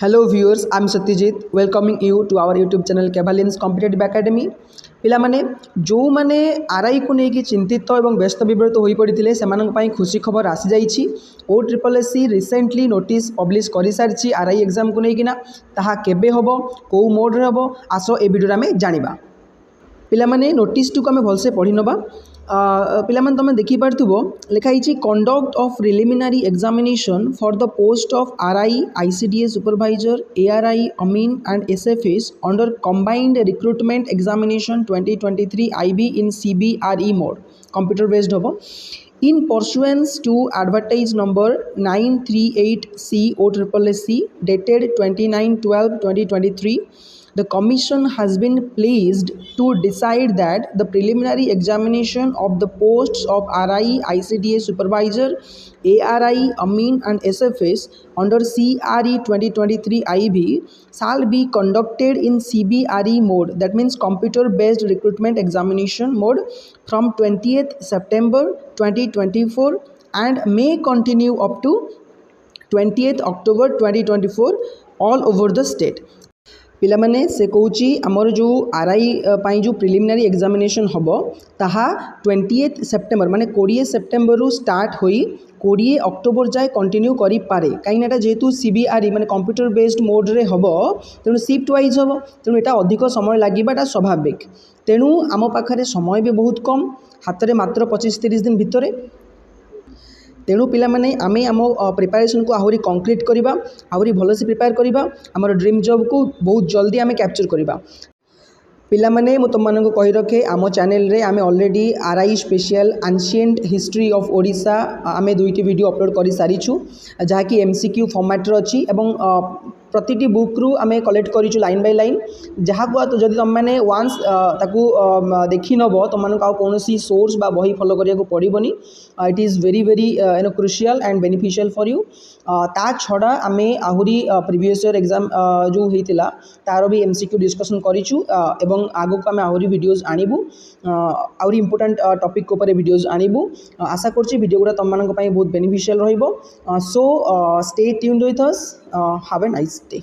Hello viewers, I am Satyajit welcoming you to our YouTube channel Kevalins Competitive Academy। पिलामाने जो माने RI को लेकिन चिंतित और व्यस्त विव्रत हो पड़ते से खुशी खबर आसी जाइए। OSSC रिसेंटली नोटिस पब्लिश कर सारी आरआई एग्जाम को लेकिन ताहा केबे हबो को मोड रे हबो आसो ए वीडियो आमे जानिबा। पिलामाने नोटिस टू को आमे भलसे पढ़ी नबा। पिलामान तुम देखिपो लिखाई conduct of preliminary examination for the post of RI ICDS supervisor ARI अमीन and SFS under combined recruitment examination 2023 IB in CBRE mode computer based हम in pursuance to advertise number 938C OSSC dated 29/12/2023, the commission has been pleased to decide that the preliminary examination of the posts of RI, ICDA supervisor, ARI, Amin and SFS under CRE 2023 IB shall be conducted in CBRE mode, that means computer based recruitment examination mode, from 20th September 2024 and may continue up to 20th October 2024 all over the state। पिलामाने से कहूँ आमर जो RI जो preliminary examination हम ताहा 20th September माने 20 September रु start होई 20 अक्टोबर जाए कंटिन्यू करि पारे कहीं जेहेतु सीबीआरई माने कंप्यूटर बेस्ड मोड रे हम तेणु शिफ्ट वाइज हम तेणु यहाँ अधिक समय लगे स्वाभाविक। तेणु आम पाखे समय भी बहुत कम हाथ में मात्र 25-30 दिन भितर। तेणु पिलामाने आमे आम प्रिपरेशन को आहरी कंक्रीट करवा आहरी भलसे प्रिपेयर करवा आमर ड्रीम जॉब को बहुत जल्दी आमे कैप्चर करवा। पिलामाने मु तुमको कही रखे आम चैनल रे आमे already RI special ancient history of Odisha आमे 2टी वीडियो अपलोड कर सारीछु जहाँकि एमसीक्यू फॉर्मेट रे अछि एवं प्रतिटी बुक रु आमे कलेक्ट करिछु लाइन बाय लाइन जहाँ को तो जदि तुम मैंने वांस ताकू देखि नब तुम मानक कौन सोर्स बा बही फॉलो करिया को पड़िबनी। It is very very crucial and beneficial for you. ता छड़ा आमे आहुरी प्रीवियस ईयर एग्जाम जो होइतिला तार भी एमसीक्यू डिस्कशन करिछु एवं आगो को आमे आहुरी वीडियोस आनिबु आहुरी इंपोर्टेंट टॉपिक को ऊपर वीडियोस आनिबु। आशा करछि वीडियो गुडा तुम मानक पई बहुत बेनिफिशियल रहइबो। So stay tuned with us. Have a nice day.